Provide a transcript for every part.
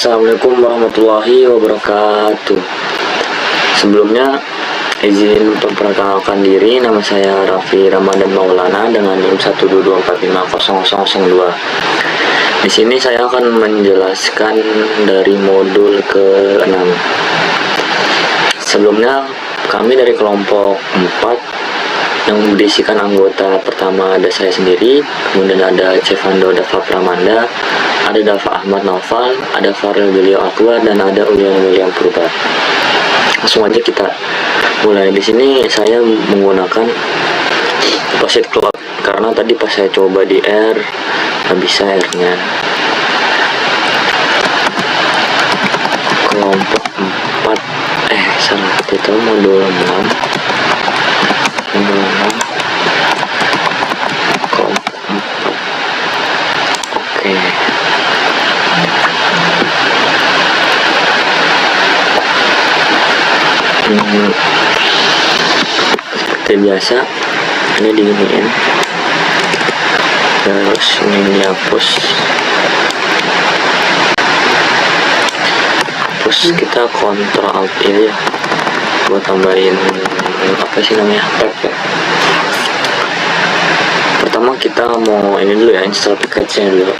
Assalamualaikum warahmatullahi wabarakatuh. Sebelumnya izin memperkenalkan diri, nama saya Raffi Ramadan Maulana dengan NIM 122450002. Di sini saya akan menjelaskan dari modul ke-6. Sebelumnya kami dari kelompok 4 yang berisikan anggota pertama ada saya sendiri, kemudian ada Cevando Dava Pramanda, ada Dava Ahmad Naufal, ada Farel Beliau Akbar, dan ada Ulian William Purba. Langsung aja kita mulai. Di sini saya menggunakan post-it cloud karena tadi pas saya coba di R nggak bisa R-nya. Kelompok 4 salah, kita modul 6 kelompok 4. Oke. Seperti biasa ini diginiin, terus ini dihapus. Kita Ctrl Alt ya buat tambahin apa sih namanya, tab ya. Pertama kita mau ini dulu ya, install package-nya dulu.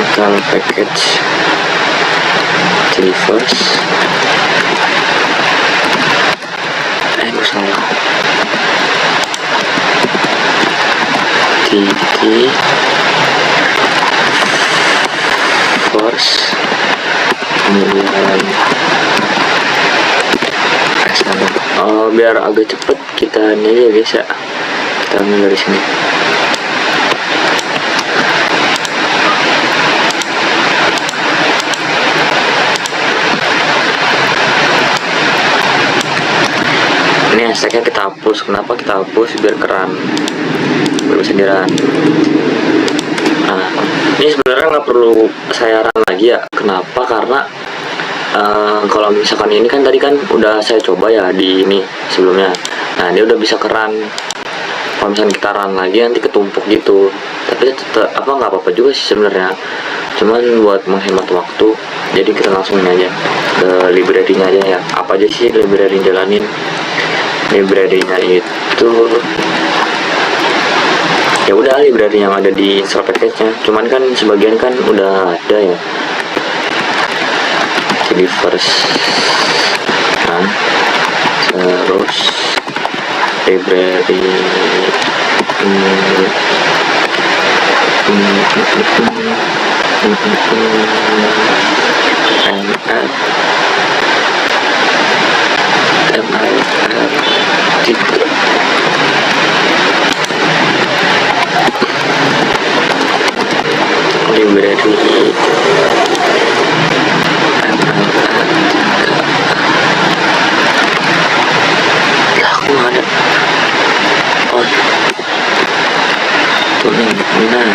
Install package Treeverse. Salah. Force, kemudian biar agak cepet kita ini aja guys ya, kita ambil dari sini. Ini hashtagnya kita hapus. Kenapa kita hapus? Biar keren, biar bisa di-run. Nah, ini sebenarnya nggak perlu saya run lagi ya. Kenapa? Karena kalau misalkan ini kan tadi kan udah saya coba ya di ini sebelumnya. Nah, dia udah bisa keren. Kalau misalkan kita run lagi nanti ketumpuk gitu. Tapi tetap nggak apa-apa juga sih sebenarnya. Cuman buat menghemat waktu, jadi kita langsung aja ke library-nya aja ya. Apa aja sih library jalanin? Library-nya itu ya udah library yang ada di install package-nya, cuman kan sebagian kan udah ada ya. Jadi first terus library library aku ada tuh. Nah,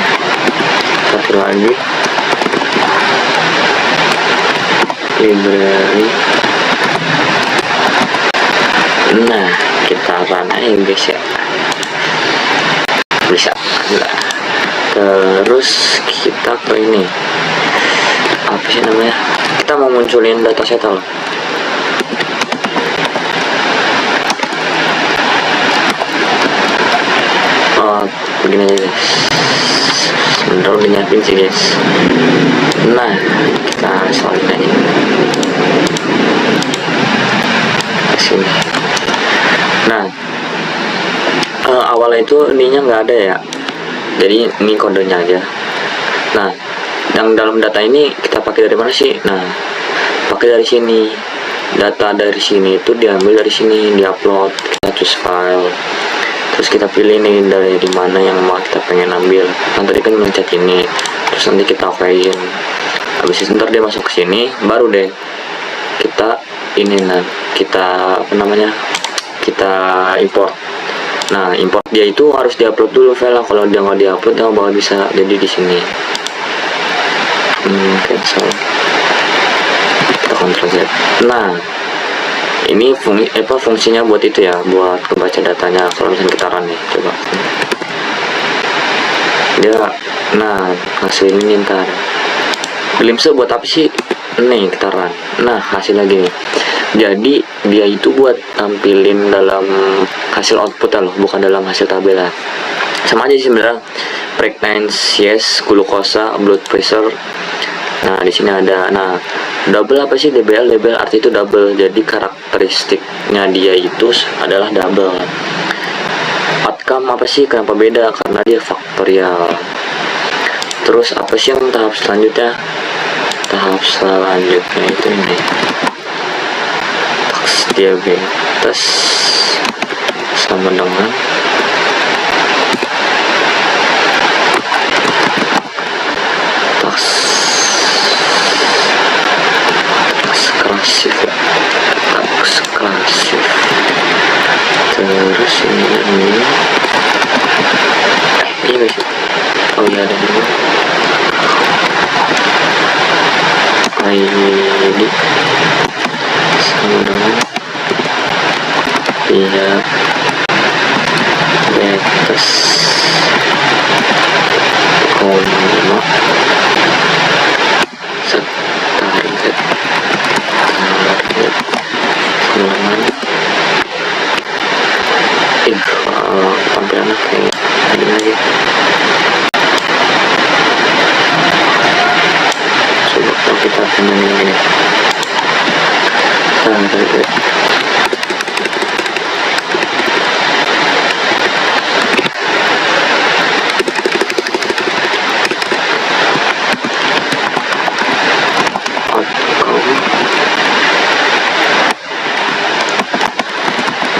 satu lagi library. Nah, kita run aja guys ya, bisa lah. Terus kita ke ini apa sih namanya, kita mau munculin dataset loh. Begini aja guys, sebentar udah nyiapin sih guys. Nah, kita salin aja sini. Nah, awalnya itu ininya nggak ada ya, jadi ini kodenya aja. Nah, yang dalam data ini kita pakai dari mana sih? Nah, pakai dari sini. Data dari sini itu diambil dari sini, diupload, kita choose file. Terus kita pilih nih dari mana yang mau kita pengen ambil. Nah, tadi kan mencet ini, terus nanti kita okein. Habis itu ntar dia masuk ke sini, baru deh kita ini, nah kita apa namanya, kita import. Nah, import dia itu harus diupload dulu file. Kalau dia nggak diupload, dia bakal bisa jadi di sini. Cancel. Kita Ctrl Z. Nah, ini fungsinya buat itu ya, buat kebaca datanya kalau misalnya kita run nih. Coba dia hasil ini ntar glimpse buat apa sih nih, kita run. Nah hasil lagi nih, jadi dia itu buat tampilin dalam hasil output loh, bukan dalam hasil tabel. Sama aja sih sebenarnya. Pregnancy, yes, glukosa, blood pressure. Nah di sini ada. Nah double apa sih DBL? DBL arti itu double, jadi karakteristiknya dia itu adalah double. Outcome apa sih, kenapa beda? Karena dia faktorial. Terus apa sih yang tahap selanjutnya? Tahap selanjutnya itu ini, diabetes sama dengan klasif. Terus ini iya sih, oh iya ada dulu ID sama dengan diabetes koma target dengan tampilannya kayak ini lagi. Coba kalau kita temuin ini target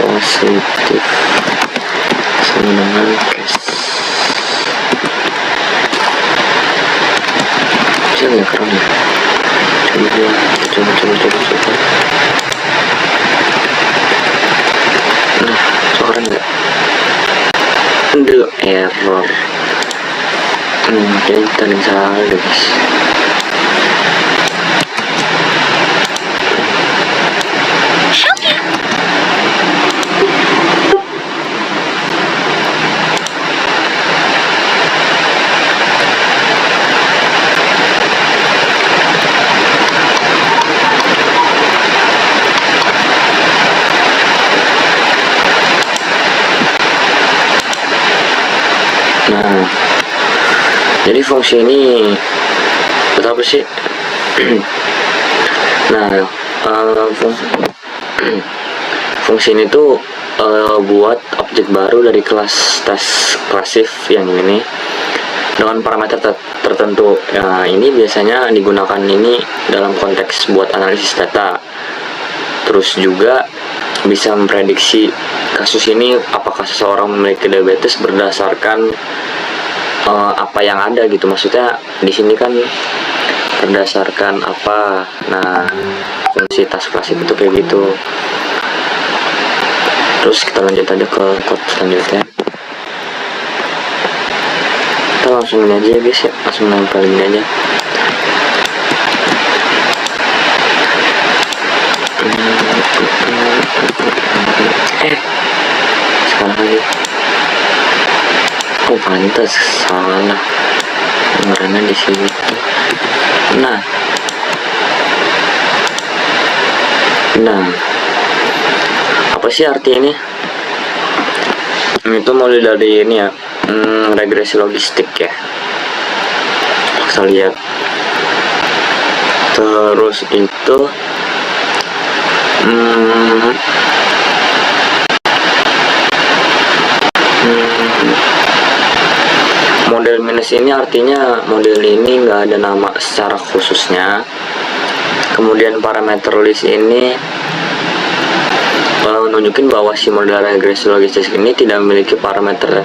positif sama dengan cash. Bisa nggak keren ya? Coba. Nah, so keren nggak? Aduh, error. Jadi tadi salah guys. Nah, jadi fungsi ini apa sih? Nah, fungsi ini tuh buat objek baru dari kelas tes klasif yang ini dengan parameter tertentu. Nah, ini biasanya digunakan ini dalam konteks buat analisis data. Terus juga bisa memprediksi kasus ini apakah seseorang memiliki diabetes berdasarkan apa yang ada gitu. Maksudnya di sini kan berdasarkan apa. Nah, fungsi task klasif itu kayak gitu. Terus kita lanjut aja ke code selanjutnya. Kita langsung ini aja ya guys ya, langsung nempel ini aja. Sekarang lagi. Oh pantas salah. Nomornya di sini. Nah, apa sih arti ini? Itu mulai dari ini ya, regresi logistik ya. Kita lihat. Terus itu model minus ini artinya model ini nggak ada nama secara khususnya. Kemudian parameter list ini menunjukkan bahwa si model regresi logistik ini tidak memiliki parameter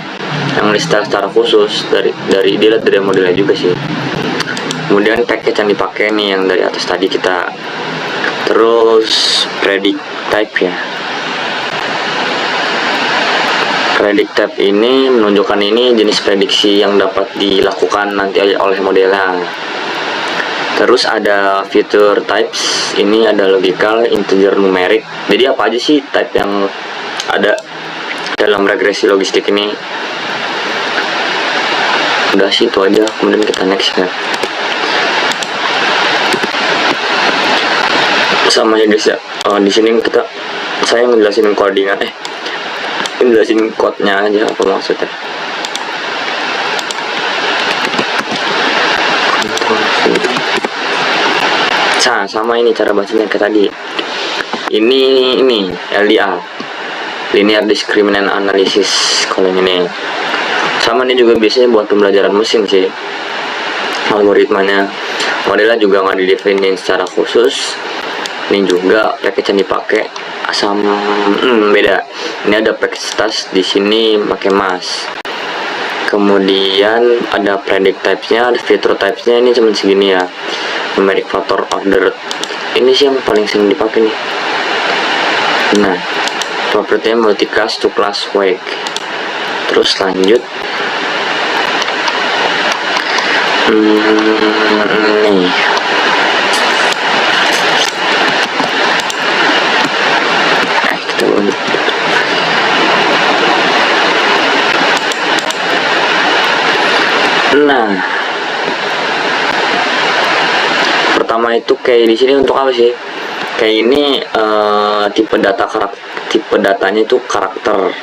yang list secara khusus. Dari dilihat dari modelnya juga sih. Kemudian package yang dipakai nih yang dari atas tadi kita. Terus predict type ya. Predict type ini menunjukkan ini jenis prediksi yang dapat dilakukan nanti oleh modelnya. Terus ada fitur types, ini ada logical, integer, numeric. Jadi apa aja sih type yang ada dalam regresi logistik ini? Udah sih itu aja, kemudian kita next ya. Sama ya guys ya, di sini saya ngejelasin koordinat, ngejelasin code-nya aja apa maksudnya. Nah, sama ini cara bacanya kayak tadi. Ini LDA, Linear Discriminant Analysis. Kalau ini sama, ini juga biasanya buat pembelajaran mesin sih algoritmanya. Modelnya juga nggak didefinisikan secara khusus. Ini juga package yang dipakai sama beda. Ini ada package task, di sini pakai mass. Kemudian ada predict types-nya, ada feature types-nya, ini cuma segini ya. Numeric factor order, ini sih yang paling sering dipakai nih. Nah, property multicast to class wake. Terus lanjut, nih kita lanjut. Nah, pertama itu kayak di sini untuk apa sih? Kayak ini tipe datanya itu karakter.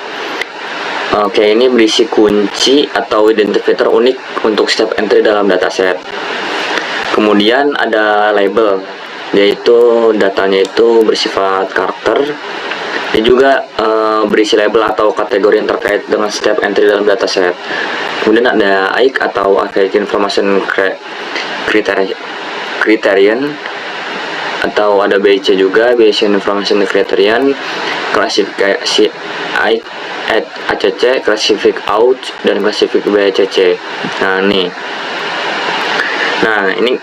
Kayak ini berisi kunci atau identifier unik untuk setiap entry dalam dataset. Kemudian ada label, yaitu datanya itu bersifat karakter. Dia juga berisi label atau kategori yang terkait dengan setiap entry dalam dataset. Kemudian ada AIC atau Accurate Information Criterion, atau ada BIC juga, Bayesian Information Criterion, klasifikasi AIC, ACC, Classific Out, dan Classific BCC. Nah ini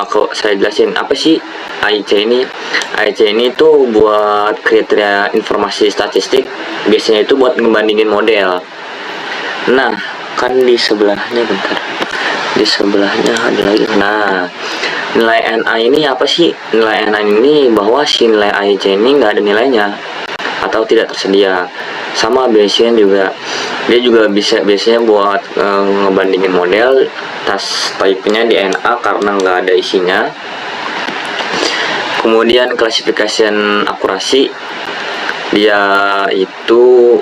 kalau saya jelasin apa sih AIC ini. AIC ini tuh buat kriteria informasi statistik, biasanya itu buat ngebandingin model. Nah, kan di sebelahnya, bentar, di sebelahnya ada lagi. Nah, nilai NA ini apa sih? Nilai NA ini bahwa si nilai AIC ini nggak ada nilainya atau tidak tersedia. Sama Bayesian juga, dia juga biasanya buat ngebandingin model. Tas type-nya di NA karena nggak ada isinya. Kemudian classification akurasi, dia itu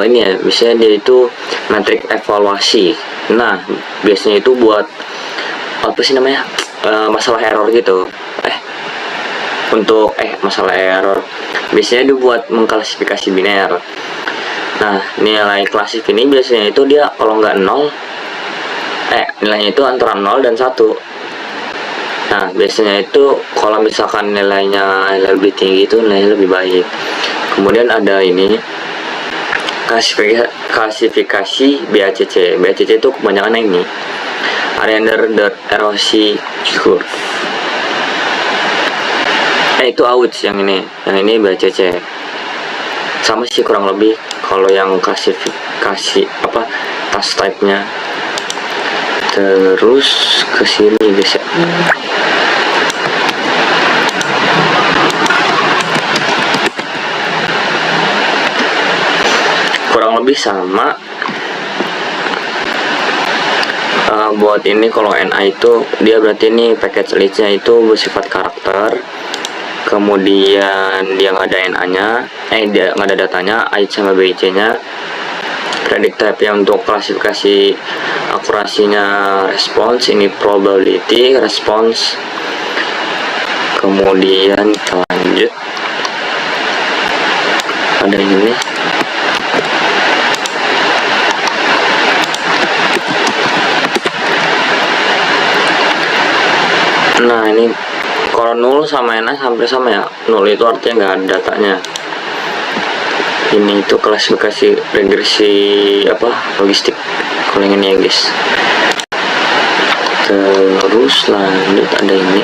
ini ya, biasanya dia itu metrik evaluasi. Nah, biasanya itu buat apa sih namanya, masalah error gitu. Masalah error biasanya dia buat mengklasifikasi biner. Nah, nilai klasif ini biasanya itu dia kalau nggak 0, nilainya itu antara 0 dan 1. Nah, biasanya itu kalau misalkan nilainya lebih tinggi itu nilainya lebih baik. Kemudian ada ini klasifikasi BACC. BACC itu kebanyakan ini Arrhenius erosi curve. Itu AUC yang ini BACC. Sama sih kurang lebih kalau yang klasifikasi task type-nya. Terus ke sini guys ya. Kurang lebih sama. Buat ini kalau NA itu dia berarti ini package listnya itu bersifat karakter. Kemudian dia nggak ada NA-nya, dia nggak ada datanya, AIC sama BIC nya. Predict type yang untuk klasifikasi akurasinya response, ini probability response. Kemudian kita lanjut, ada ini. Nah, ini kalau 0 sama NA hampir sama ya. 0 itu artinya nggak ada datanya. Ini itu klasifikasi regresi logistik kalau yang ini ya guys. Terus lanjut ada ini.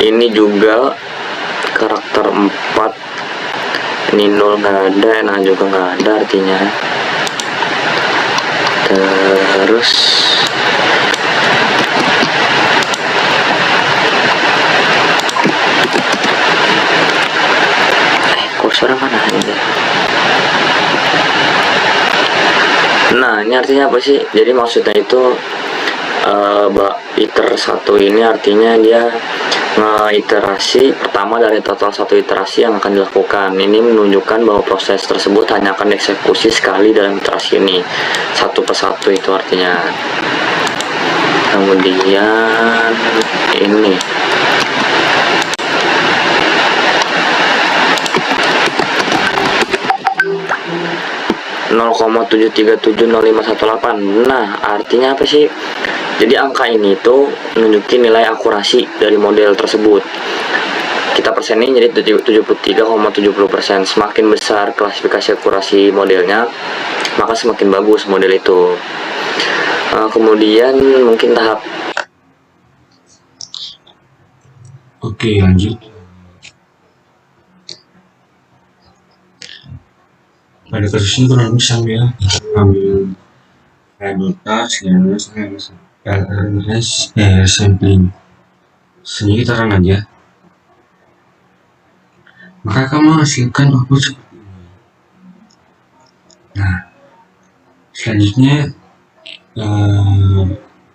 Ini juga karakter 4. Ini 0 nggak ada, NA juga nggak ada artinya. Terus kursor mana ini? Nah, ini artinya apa sih? Jadi maksudnya itu iter 1 ini artinya dia iterasi pertama dari total 1 iterasi yang akan dilakukan. Ini menunjukkan bahwa proses tersebut hanya akan dieksekusi sekali dalam iterasi ini, satu persatu itu artinya. Kemudian ini 0,7370518. Nah, artinya apa sih? Jadi angka ini tuh nunjukin nilai akurasi dari model tersebut. Kita persenin jadi 73,70%. Semakin besar klasifikasi akurasi modelnya, maka semakin bagus model itu. Kemudian mungkin tahap. Oke, lanjut. Pada kasus ini kurang lebih sama ya, kita mengambil variabilitas, LRS, sampling. Selanjutnya kita run aja. Maka akan menghasilkan output seperti ini. Nah, selanjutnya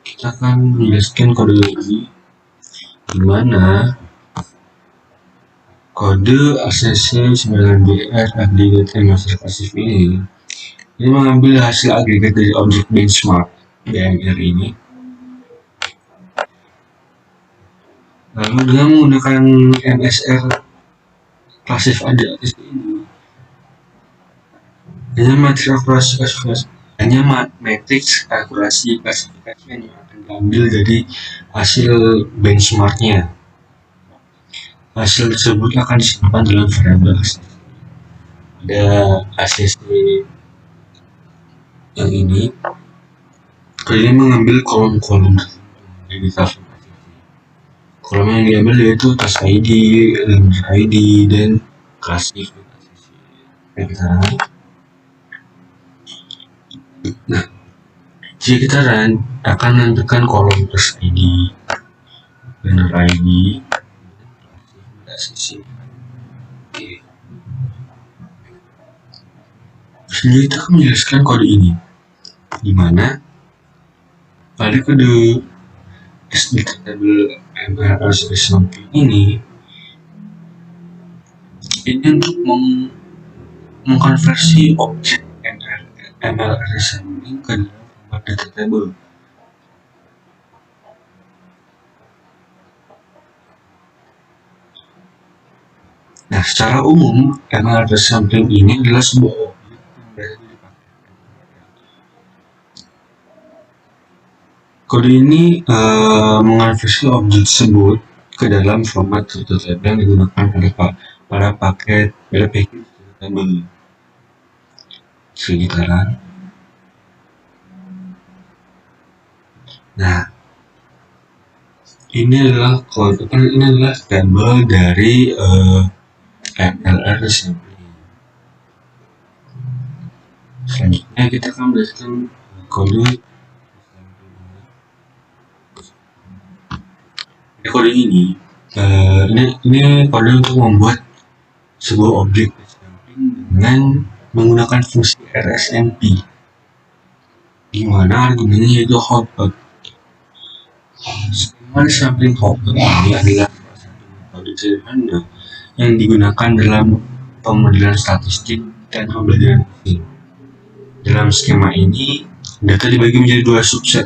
kita akan menjelaskan kode ini, di mana kode ACC 9BR aggregate master pasif ini mengambil hasil agregat dari objek benchmark BMR ini, lalu dengan menggunakan MSR pasif address ini, hanya matriks akurasi klasifikasi yang akan diambil dari hasil benchmarknya. Hasil tersebut akan disimpan dalam variabel ACC. Ada ACC yang ini mengambil kolom-kolom dari tabel. Kolom yang diambil yaitu task ID, element ID, dan klasifikasi. Nah, jika kita run akan menentukan kolom task ID, element ID, sisi. Oke. Selanjutnya kita akan menjelaskan kode ini, di mana pada kode executable MLRS sampling ini untuk mengkonversi objek MLRS sampling ke dalam format data table. Nah, secara umum, MLRS sampling ini adalah sebuah objek yang biasa dipakai. Kode ini mengonversi objek tersebut ke dalam format data table yang digunakan pada paket package data table. Sekitaran. Nah, ini adalah kode, ini adalah tabel dari MLRS sampling. Selanjutnya kita akan belajarkan kode. Kode ini kode untuk membuat sebuah objek sampling dengan menggunakan fungsi RSMP, di mana argumennya yaitu output. Skema sampling output ini adalah kode sederhana yang digunakan dalam pemodelan statistik dan pembelajaran mesin. Dalam skema ini, data dibagi menjadi dua subset.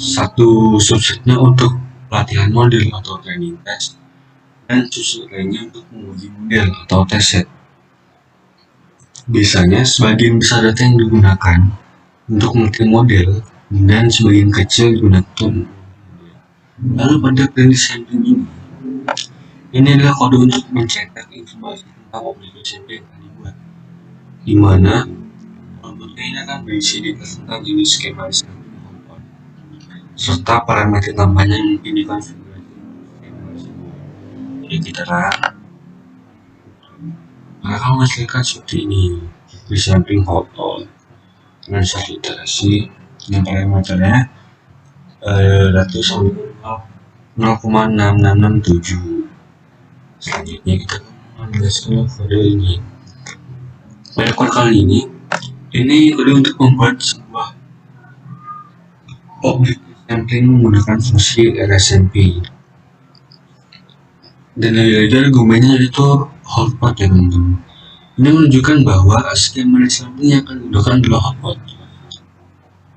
Satu subsetnya untuk pelatihan model atau training test, dan subset lainnya untuk menguji model atau test set. Biasanya, sebagian besar data yang digunakan untuk mengerti model dan sebagian kecil digunakan. Lalu pada premis sampling ini adalah kode untuk mencetak informasi tentang objek sampling yang akan dibuat, di mana outputnya ini akan berisi data tentang jenis skema sampling output serta parameter tambahnya yang mungkin dikonfigurasi. Jadi kita maka menghasilkan seperti ini, sampling output. dengan satu iterasi yang parameternya relatif sama 0,6667. Selanjutnya kita menjelaskan kode ini. Pada kode kali ini kode untuk membuat sebuah objek sampling menggunakan fungsi RSMP. Dan lagi-lagi argumennya itu hotspot ya teman-teman. Ini menunjukkan bahwa skema sampling yang akan digunakan adalah hotspot.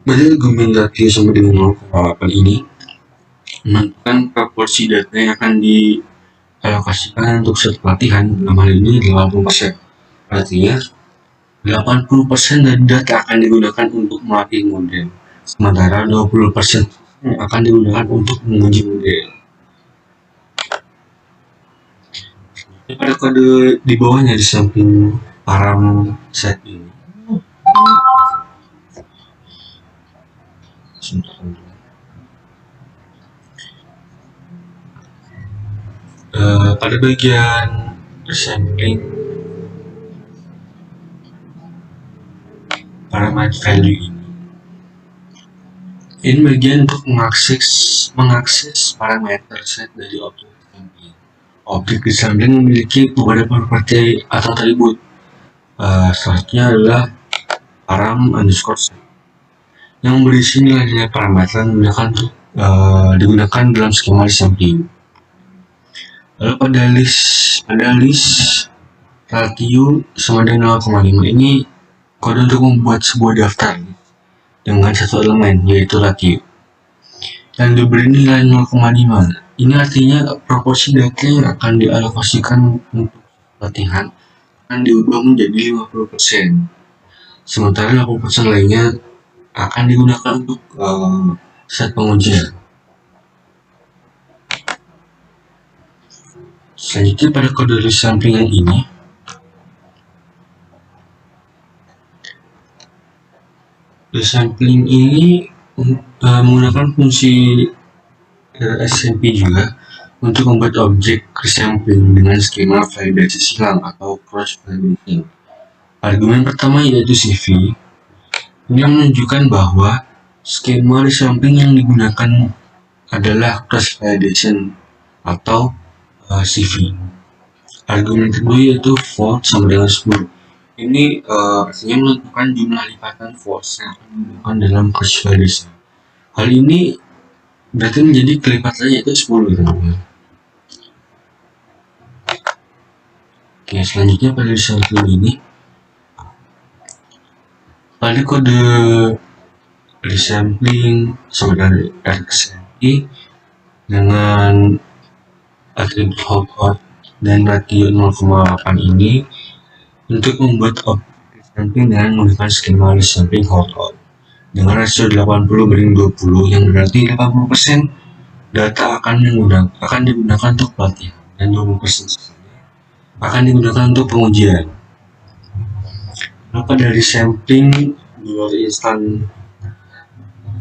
Berarti argumen ratio sama dengan 0,8 ini menentukan proporsi data yang akan dialokasikan untuk satu pelatihan, dalam hal ini 80%. Artinya 80% dari data akan digunakan untuk melatih model, sementara 20% akan digunakan untuk menguji model. Pada kode di bawahnya di samping param set ini, pada bagian sampling parameter value ini bagian untuk mengakses parameter set dari objek sampling. Objek sampling memiliki beberapa properti atau atribut. Selanjutnya adalah param underscore set yang berisi nilai-nilai parameter yang digunakan dalam skema sampling. Lalu pada list ratio sama dengan 0,5 ini kode untuk membuat sebuah daftar dengan satu elemen yaitu ratio dan diberi nilai 0,5. Ini artinya proporsi data yang akan dialokasikan untuk latihan akan diubah menjadi 50%, sementara 80% lainnya akan digunakan untuk set pengujian. Selanjutnya pada kode list sampling yang ini, list sampling ini menggunakan fungsi SMP juga untuk membuat objek resampling dengan skema validasi silang atau cross validation. Argumen pertama yaitu CV. Ini menunjukkan bahwa skema resampling yang digunakan adalah cross validation atau CV. Argumen kedua yaitu false sama dengan 10. Ini artinya menentukan jumlah lipatan false yang akan digunakan dalam cross validation. Hal ini berarti menjadi kelipatannya itu 10 teman-teman. Oke, selanjutnya pada sampling ini, pada kode resampling sama dengan RSMP dengan atribut hot dan ratio 0,8 ini untuk membuat objek sampling dengan menggunakan skema resampling hot dengan rasio 80 banding 20 yang berarti 80% data akan digunakan untuk pelatihan dan 20% akan digunakan untuk pengujian. Maka dari sampling dari instan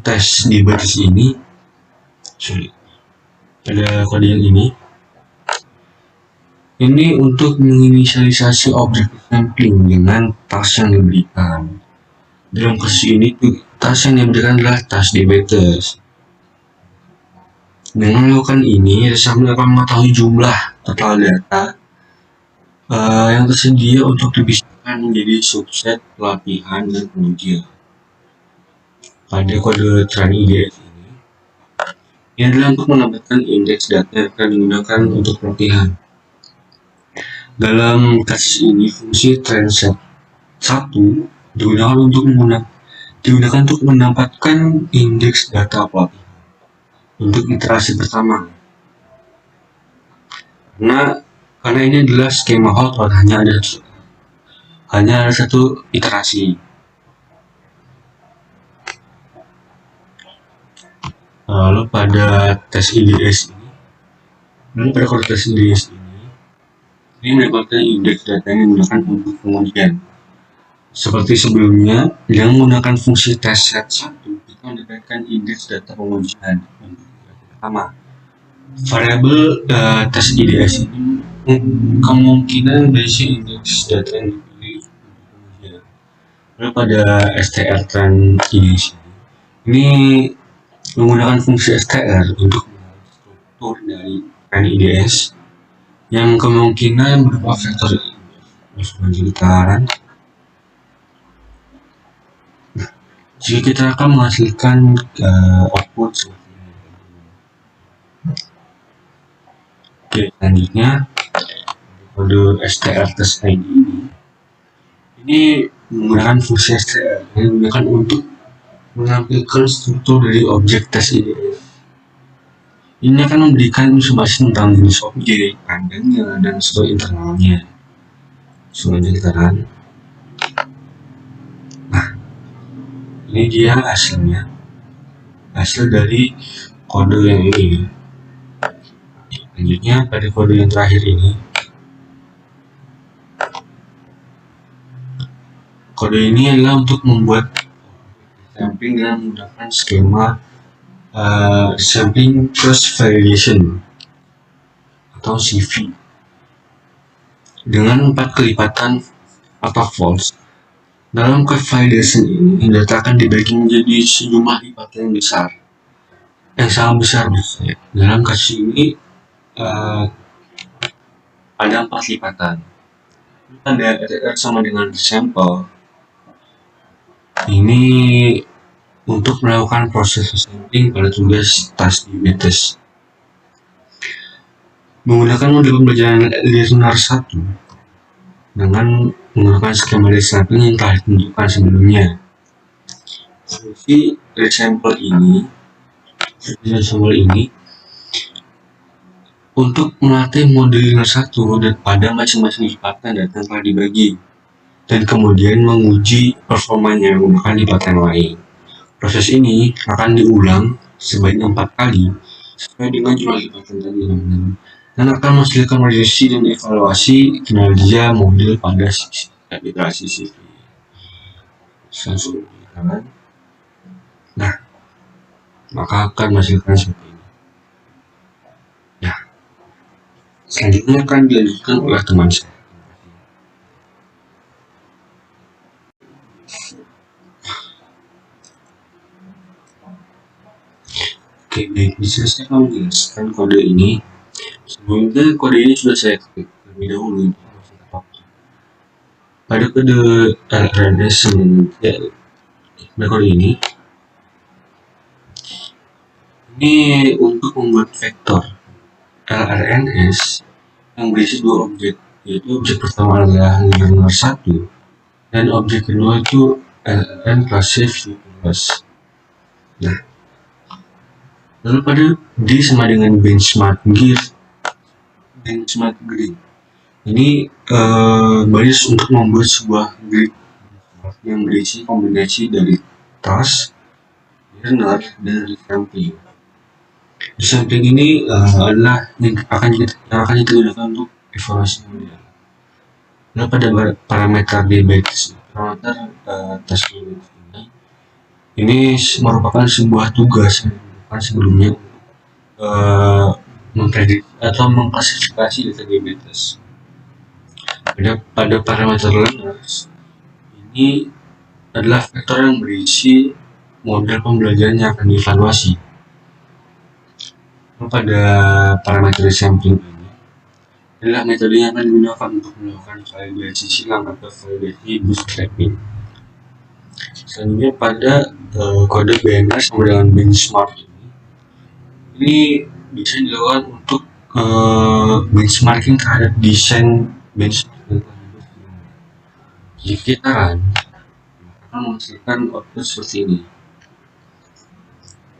tes di baris ini, pada kode yang ini untuk menginisialisasi objek sampling dengan tas yang diberikan. Dalam kasus ini, tas yang diberikan adalah tas diabetes. Dengan melakukan ini, resampling akan mengetahui jumlah total data yang tersedia untuk dipisahkan menjadi subset pelatihan dan pengujian. Pada kode training IDS ini adalah untuk menambahkan indeks data yang akan digunakan untuk pelatihan. Dalam kasus ini, fungsi transet 1 digunakan untuk mendapatkan indeks data pelatihan untuk iterasi pertama. Karena ini adalah skema hot hanya ada satu iterasi. Lalu pada tes IDS pada kode tes IDS ini mendapatkan indeks data yang digunakan untuk pengujian. Seperti sebelumnya, dengan menggunakan fungsi tes set 1, kita mendapatkan indeks data pengujian untuk pertama. Variabel tes IDS ini kemungkinan berisi indeks data yang dipilih untuk pengujian. Lalu pada str ini menggunakan fungsi str untuk struktur dari trend IDS yang kemungkinan berupa vektor getaran. Jika kita akan menghasilkan output seperti ini. Oke, selanjutnya kode str test ID ini menggunakan fungsi str yang digunakan untuk menampilkan struktur dari objek tes IDS. Ini akan memberikan informasi tentang jenis objek, kandangnya, dan sebagai internalnya. Selanjutnya getaran. Nah, ini dia hasilnya, hasil dari kode yang ini. Selanjutnya pada kode yang terakhir ini, kode ini adalah untuk membuat sampling dengan menggunakan skema sampling cross validation atau CV dengan 4 kelipatan atau false. Dalam cross validation ini, data akan dibagi menjadi sejumlah lipatan yang besar, yang sangat besar. Dalam kasus ini ada 4 lipatan. Ada RR sama dengan sampel. Ini untuk melakukan proses sampling pada tugas task DBTest. Menggunakan model pembelajaran linear 1 dengan menggunakan skema sampling yang telah ditunjukkan sebelumnya. Fungsi resample ini untuk melatih model linear 1 dan pada masing-masing lipatan data telah dibagi, dan kemudian menguji performanya menggunakan lipatan lain. Proses ini akan diulang sebanyak 4 kali sesuai dengan jumlah lipatan tadi, dan akan menghasilkan realisasi dan evaluasi kinerja model pada iterasi CV. Nah, maka akan menghasilkan seperti ini. Nah, selanjutnya akan dilanjutkan oleh teman saya. Oke, baik, bisa saya menjelaskan kode ini. Sebelumnya kode ini sudah saya ketik terlebih dahulu. Pada kode LRNS pada kode ini untuk membuat vektor LRNS yang berisi 2 objek, yaitu objek pertama adalah linear 1 dan objek kedua itu LRN classic plus. Nah, lalu pada D sama dengan benchmark gear, ini baris untuk membuat sebuah grid yang berisi kombinasi dari task, linear, dan resampling. Resampling ini adalah yang akan kita gunakan untuk evaluasi model. Lalu pada parameter DBTest, parameter task ini merupakan sebuah tugas yang sebelumnya memprediksi atau mengklasifikasi data DBTest. Pada parameter linear ini adalah vektor yang berisi model pembelajaran yang akan dievaluasi. Pada parameter sampling ini adalah metode yang akan digunakan untuk melakukan validasi silang atau validasi bootstrapping. Selanjutnya pada kode BNR sama dengan benchmark ini bisa dilakukan untuk benchmarking terhadap desain benchmarking. Jika kita run, akan menghasilkan output seperti ini.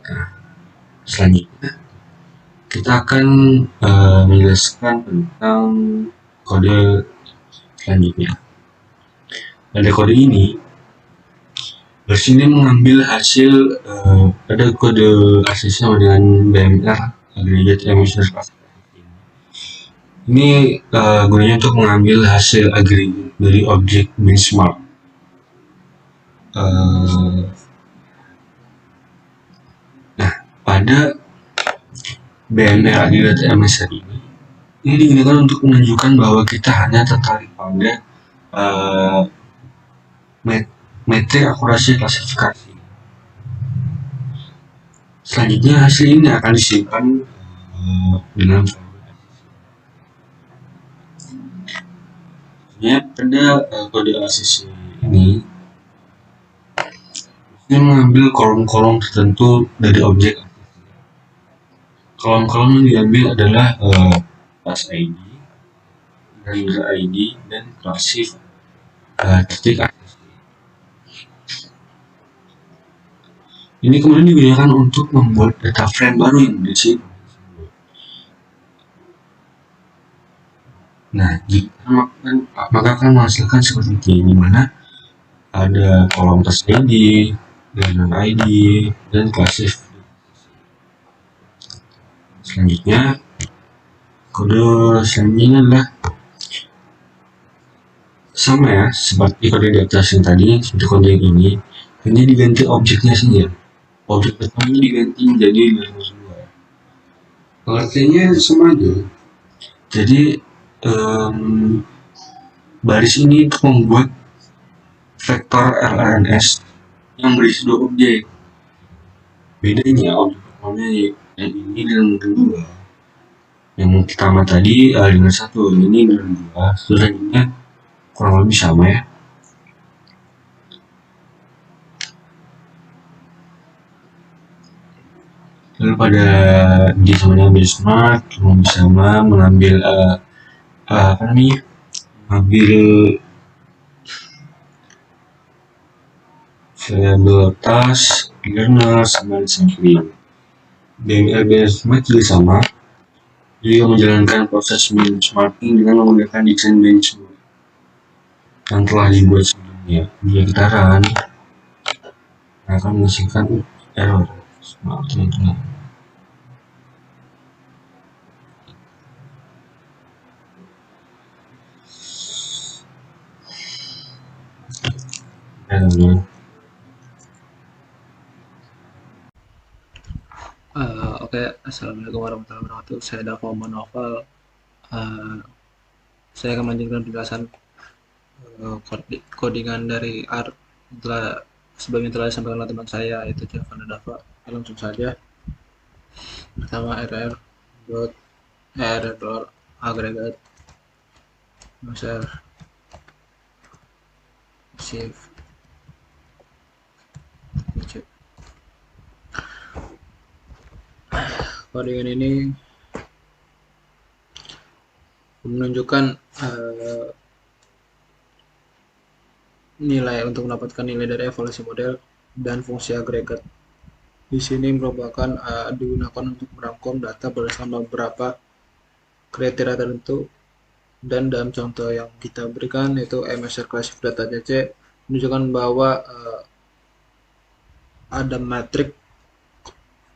Nah, selanjutnya kita akan menjelaskan tentang kode selanjutnya. Pada kode ini, sini mengambil hasil pada kode hasil sama dengan BMR aggregate emission classification. Ini gunanya untuk mengambil hasil aggregate dari objek benchmark. Nah, pada BMR aggregate emission ini digunakan untuk menunjukkan bahwa kita hanya tertarik pada metrik akurasi klasifikasi. Selanjutnya hasil ini akan disimpan dalam pada kode ACC ini mengambil kolom-kolom tertentu dari objek. Kolom-kolom yang diambil adalah class ID, user ID, dan klasif titik akses. Ini kemudian digunakan untuk membuat data frame baru yang di sini. Nah, maka akan menghasilkan seperti ini, di mana ada kolom class ID, dan ID, dan klasif. Selanjutnya, kode selanjutnya adalah sama ya, seperti kode di atas yang tadi, seperti kode yang ini, hanya diganti objeknya saja. Objek pertamanya diganti menjadi 2. Artinya sama aja. Jadi baris ini untuk membuat vektor LRNS yang berisi 2 objek. Bedanya objek pertama yang ini dan kedua. Yang pertama tadi dengan 1, ini dengan 2. Selanjutnya kurang lebih sama ya. Lalu pada dia sama mengambil smart, bisa mengambil mengambil variable task, learner, sama sampling. BML smart juga sama, juga menjalankan proses benchmarking dengan menggunakan desain benchmark yang telah dibuat sebelumnya. Jika kita run, akan menghasilkan error. Maaf teman-teman. Oke, Assalamualaikum warahmatullahi wabarakatuh. Saya Dava Novel. Saya akan melanjutkan penjelasan codingan dari R sebagaimana telah disampaikan oleh teman saya, yaitu Javan Dava. Langsung saja. Pertama rr agregat measure shift codingan ini menunjukkan nilai untuk mendapatkan nilai dari evaluasi model dan fungsi agregat. Di sini merupakan digunakan untuk merangkum data berdasarkan beberapa kriteria tertentu, dan dalam contoh yang kita berikan yaitu MSR Classif Data CC menunjukkan bahwa ada metrik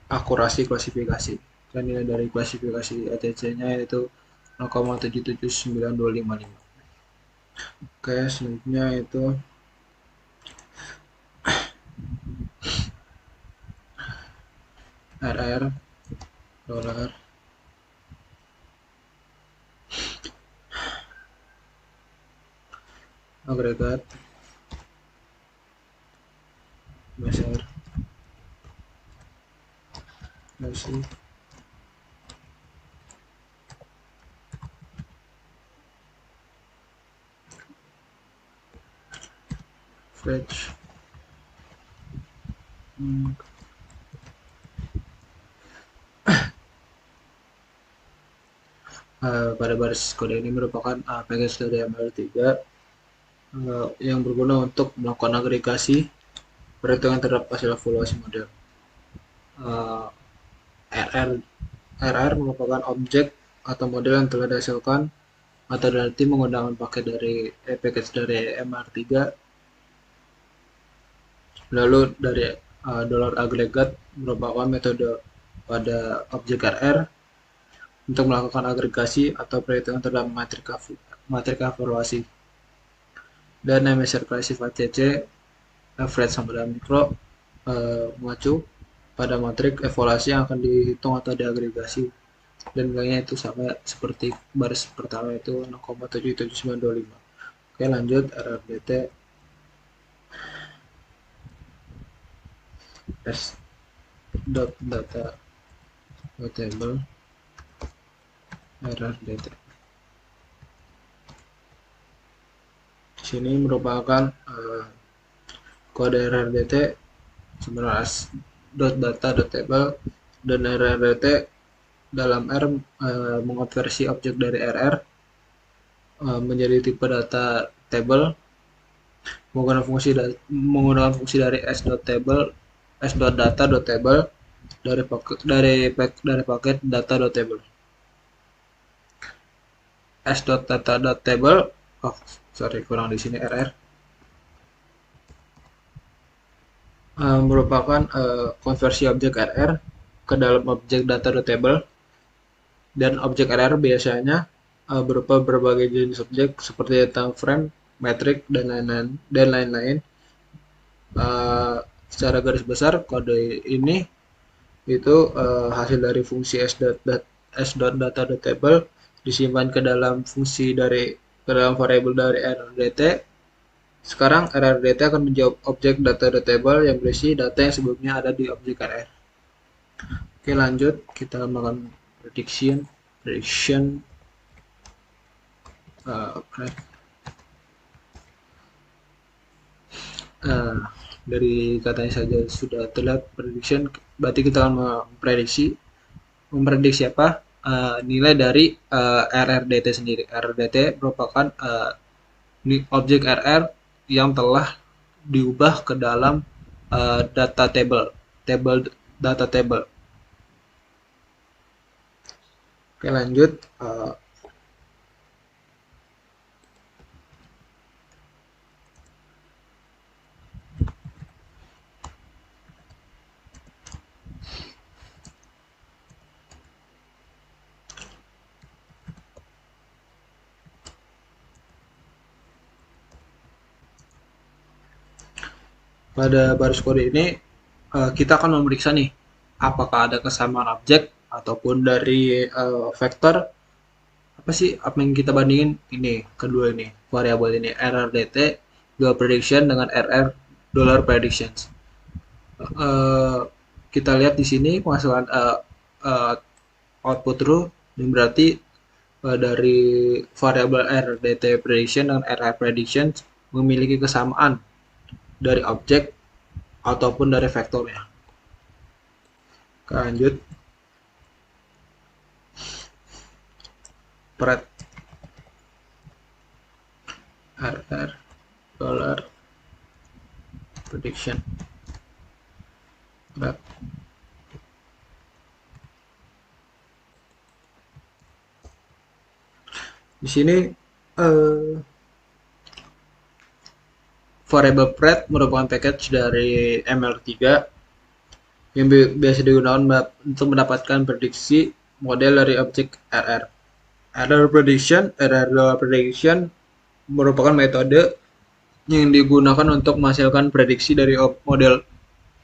akurasi klasifikasi, dan nilai dari klasifikasi ACC-nya yaitu 0,779255. Oke, selanjutnya itu RR dolar agregat measure fetch pada baris kode ini merupakan package dari ML3 yang berguna untuk melakukan agregasi perhitungan terhadap hasil evaluasi model. RR merupakan objek atau model yang telah dihasilkan atau nanti menggunakan paket dari package dari MR3. Lalu dari $agregat merupakan metode pada objek RR untuk melakukan agregasi atau perhitungan terhadap matrik evaluasi. Dan MSR Classif ACC average sampai dalam mikro mengacu pada matrik evaluasi yang akan dihitung atau diagregasi, dan nilainya itu sama seperti baris pertama itu 0,77925. Oke, lanjut RRDT s dot data dot table rrdt. Sini merupakan kode rrdt sebenarnya dot data dot table, dan rrdt dalam R mengonversi objek dari rr menjadi tipe data table menggunakan fungsi dari s.table s.data.table dari paket data.table. s.data.table kurang di sini rr merupakan konversi objek rr ke dalam objek data.table, dan objek rr biasanya berupa berbagai jenis objek seperti time frame, metrik, dan lain-lain. Secara garis besar, kode ini itu hasil dari fungsi s.data.table disimpan ke dalam variabel dari rrdt. Sekarang rrdt akan menjawab objek data.table yang berisi data yang sebelumnya ada di objek rr. Oke, lanjut kita melakukan prediction. Dari katanya saja sudah terlihat prediction, berarti kita akan memprediksi apa nilai dari rrdt sendiri. Rrdt merupakan objek rr yang telah diubah ke dalam data table data table. Oke, lanjut. Pada baris kode ini kita akan memeriksa nih apakah ada kesamaan objek ataupun dari vektor. Apa sih apa yang kita bandingin ini kedua ini variabel ini rrdt $prediction dengan rr $predictions. Kita lihat di sini penghasilkan output true, yang berarti dari variabel rrdt prediction dan rr predictions memiliki kesamaan dari objek ataupun dari vektornya. Lanjut. Pred rr $prediction. Pred. Di sini variabel pred merupakan package dari ML3 yang biasa digunakan untuk mendapatkan prediksi model dari objek RR. RR prediction merupakan metode yang digunakan untuk menghasilkan prediksi dari model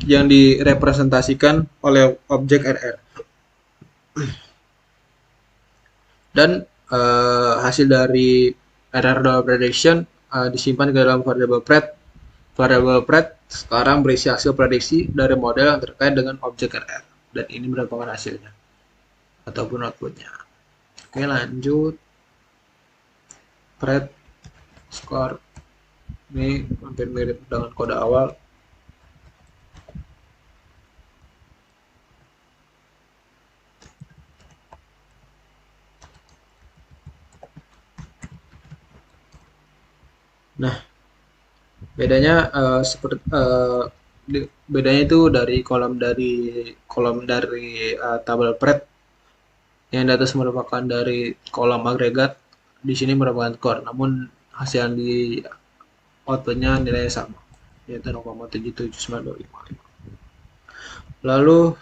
yang direpresentasikan oleh objek RR. Dan hasil dari RR prediction disimpan ke dalam variabel pred. Variabel pred sekarang berisi hasil prediksi dari model yang terkait dengan objek RR, dan ini merupakan hasilnya ataupun outputnya. Oke, lanjut. Pred score ini hampir mirip dengan kode awal. Nah, bedanya bedanya itu dari kolom dari tabel pred yang di atas merupakan dari kolom agregat, di sini merupakan core, namun hasil yang di outputnya nilainya sama, yaitu 0,77925. Lalu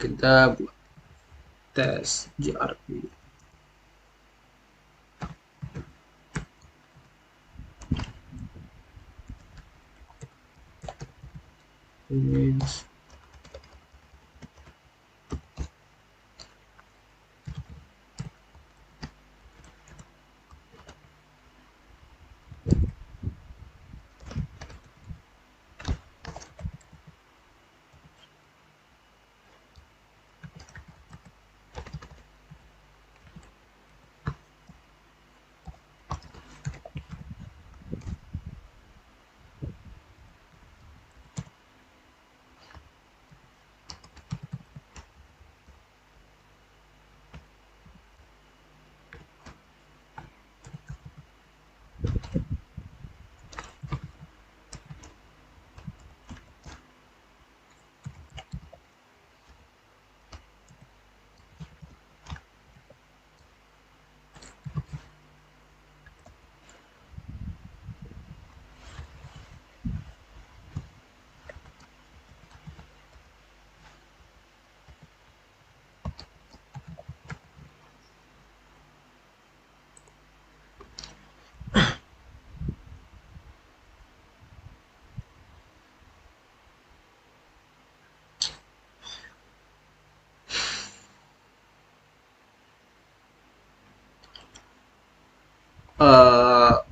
kita buat tes GRP. Image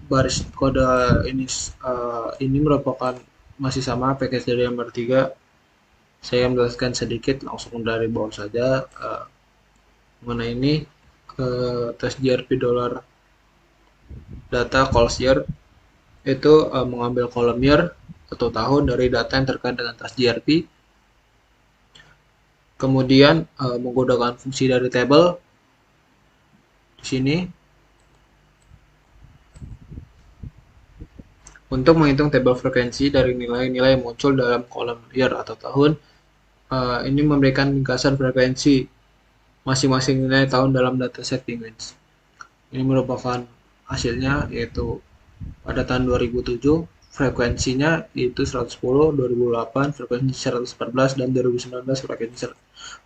baris kode ini merupakan masih sama package dari MR3. Saya menjelaskan sedikit langsung dari bawah saja mengenai ini. Tes GRP dollar data calls year itu mengambil kolom year atau tahun dari data yang terkait dengan tes GRP, kemudian menggunakan fungsi dari table di sini untuk menghitung tabel frekuensi dari nilai-nilai yang muncul dalam kolom year atau tahun. Ini memberikan ringkasan frekuensi masing-masing nilai tahun dalam dataset Penguins. Ini merupakan hasilnya, yaitu pada tahun 2007 frekuensinya itu 110, 2008 frekuensi 114, dan 2019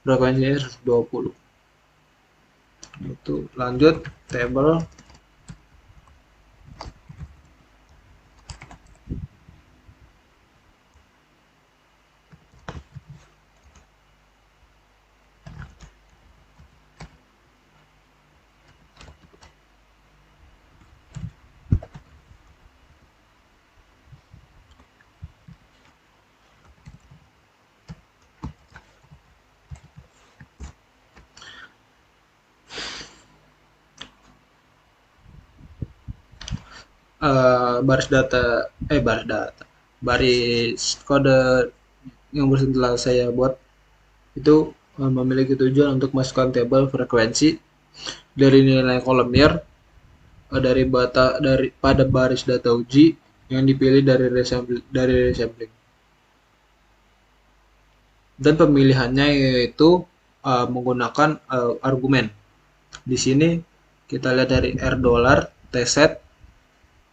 frekuensinya 120. Itu lanjut tabel. Baris kode yang telah saya buat itu memiliki tujuan untuk masukkan tabel frekuensi dari nilai kolom year pada baris data uji yang dipilih dari resampling. Dan pemilihannya yaitu menggunakan argumen. Di sini kita lihat dari R dollar tset,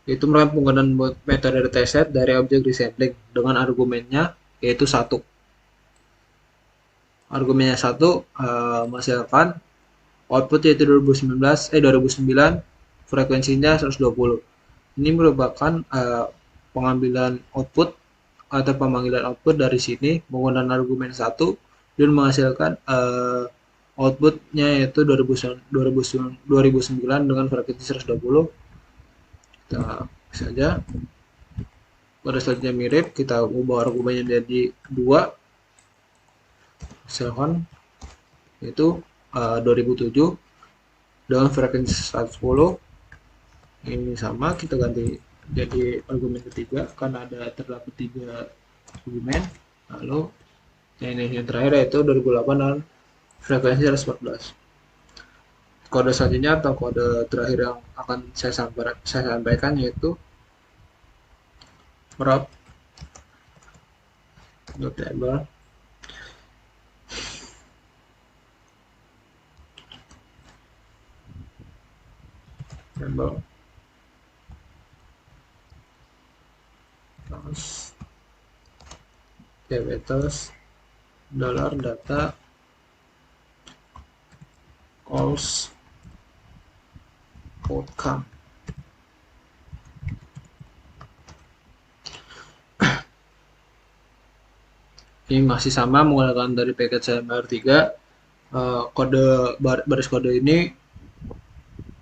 itu merupakan penggunaan metode tset dari objek resampling dengan argumennya yaitu 1. Argumennya 1 menghasilkan output yaitu 2009 frekuensinya 120. Ini merupakan pengambilan output atau pemanggilan output dari sini menggunakan argumen 1 dan menghasilkan outputnya yaitu 2009 dengan frekuensi 120. Kita saja pada selanjutnya mirip, kita ubah argumennya jadi 2, misalkan itu 2007 dengan frekuensi 110. Ini sama, kita ganti jadi argumen ketiga karena ada terdapat 3 argumen. Lalu yang terakhir yaitu 2008 dan frekuensi 114. Kode selanjutnya atau kode terakhir yang akan saya sampaikan yaitu prop table diabetes dollar data calls outcome. Ini masih sama menggunakan dari package MR3. Baris kode ini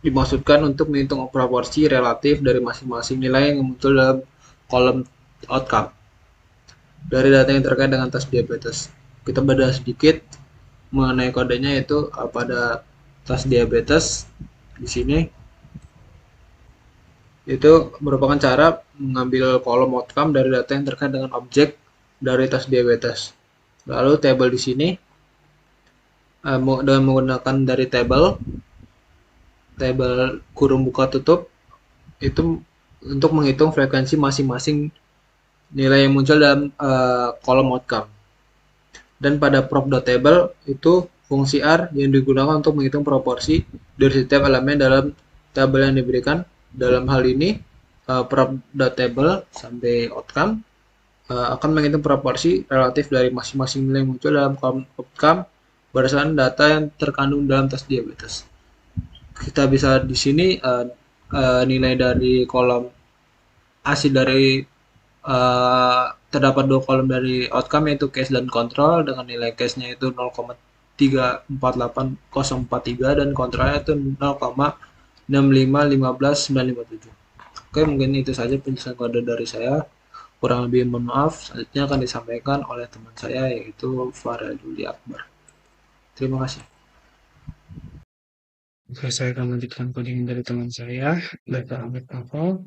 dimaksudkan untuk menghitung proporsi relatif dari masing-masing nilai yang muncul dalam kolom outcome dari data yang terkait dengan tes diabetes. Kita bedah sedikit mengenai kodenya, yaitu pada tes diabetes di sini itu merupakan cara mengambil kolom outcome dari data yang terkait dengan objek dari tes diabetes. Lalu table di sini dengan menggunakan dari table kurung buka tutup itu untuk menghitung frekuensi masing-masing nilai yang muncul dalam kolom outcome. Dan pada prop.table itu fungsi R yang digunakan untuk menghitung proporsi dari setiap elemen dalam tabel yang diberikan. Dalam hal ini prop.table sampai outcome akan menghitung proporsi relatif dari masing-masing nilai yang muncul dalam kolom outcome berdasarkan data yang terkandung dalam tes diabetes. Kita bisa di sini nilai dari kolom hasil dari terdapat 2 kolom dari outcome yaitu case dan control dengan nilai case-nya itu 0,348043 dan kontrolnya itu 0,651597. Oke, mungkin itu saja penjelasan kode dari saya. Kurang lebih mohon maaf. Selanjutnya akan disampaikan oleh teman saya yaitu Farel Juli Akbar. Terima kasih. Oke, saya akan melanjutkan coding dari teman saya, data Ahmed Novel.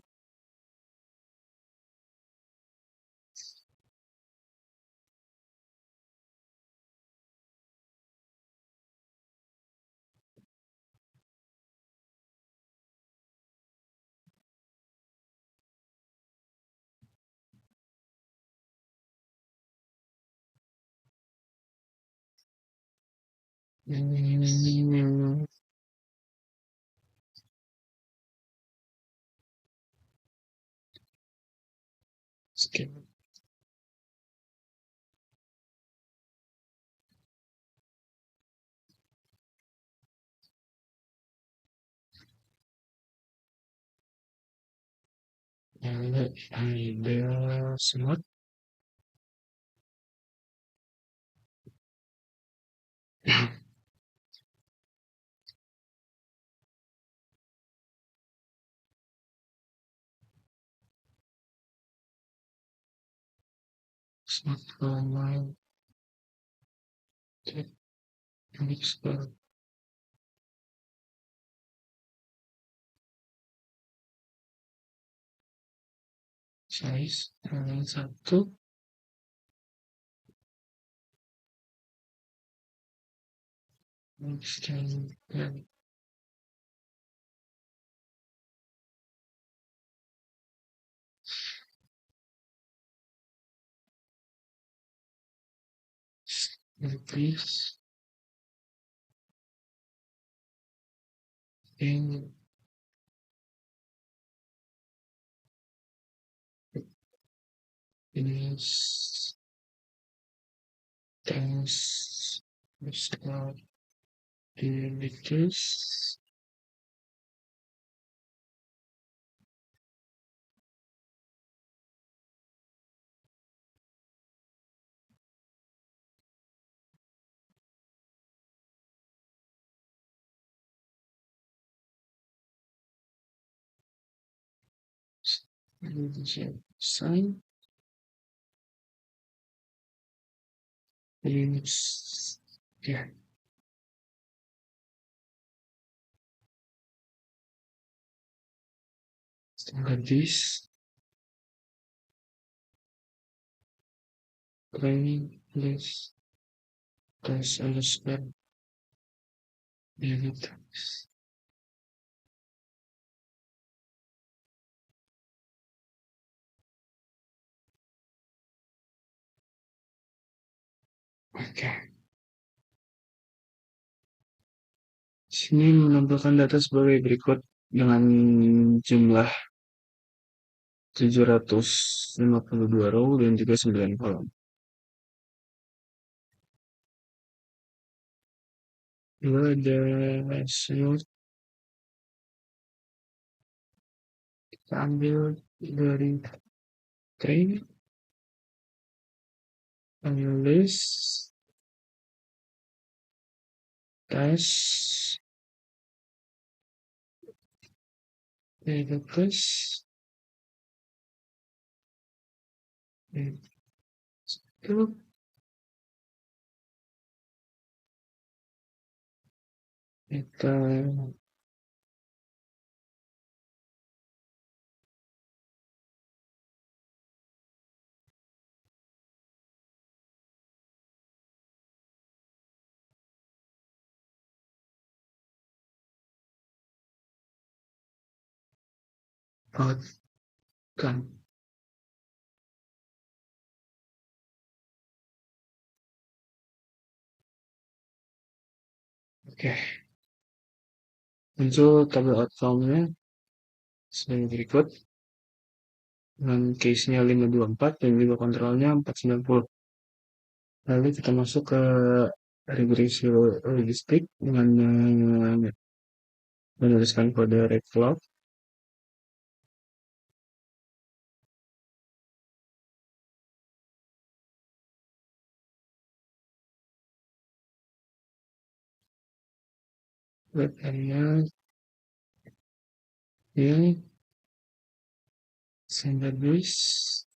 Hmm, skip. Ada semut, semut normal, mixer, size, satu, mixture, increase, in, is, times, mixture, decrease, sign, is, ya, sedangkan this, training, less, plus, underscore, unit, oke. Sini menampilkan data sebagai berikut dengan jumlah 752 row dan juga 9 kolom. Lalu ada slot, kita ambil dari train, ambil list, task, data plus, itu kita outkan. Oke, muncul tabel outcome-nya sebagai berikut dengan case-nya 524 dan juga kontrolnya 490. Lalu kita masuk ke regresi logistik dengan menuliskan kode reflog. Web area ini Standard base.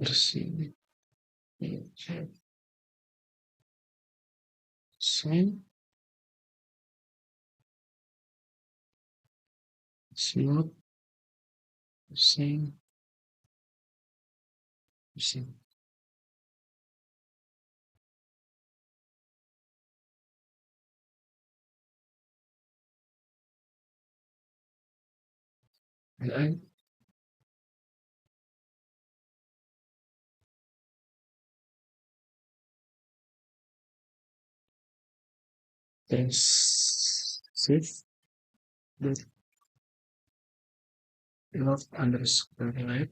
Bersih. Same. Smooth. Same. Same. And I can save the love underscore right.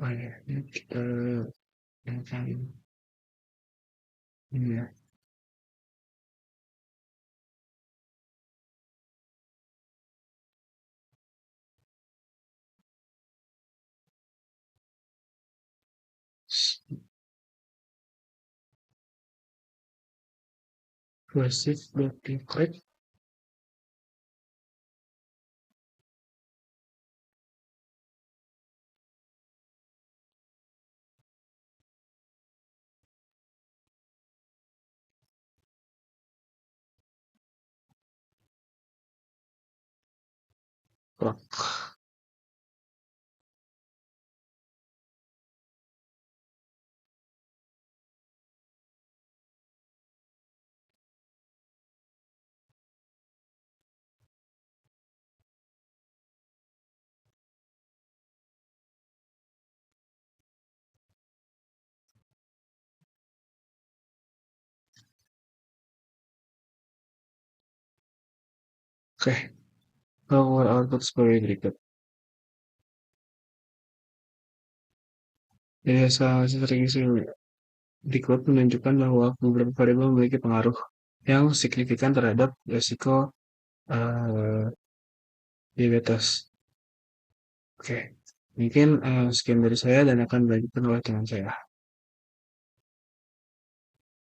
I think yeah. Receive the click. Clock. Oke, keluar output sebagai berikut. Jadi hasil strategi berikut menunjukkan bahwa beberapa variabel memiliki pengaruh yang signifikan terhadap resiko diabetes. Oke, mungkin sekian dari saya dan akan dilanjutkan oleh teman saya.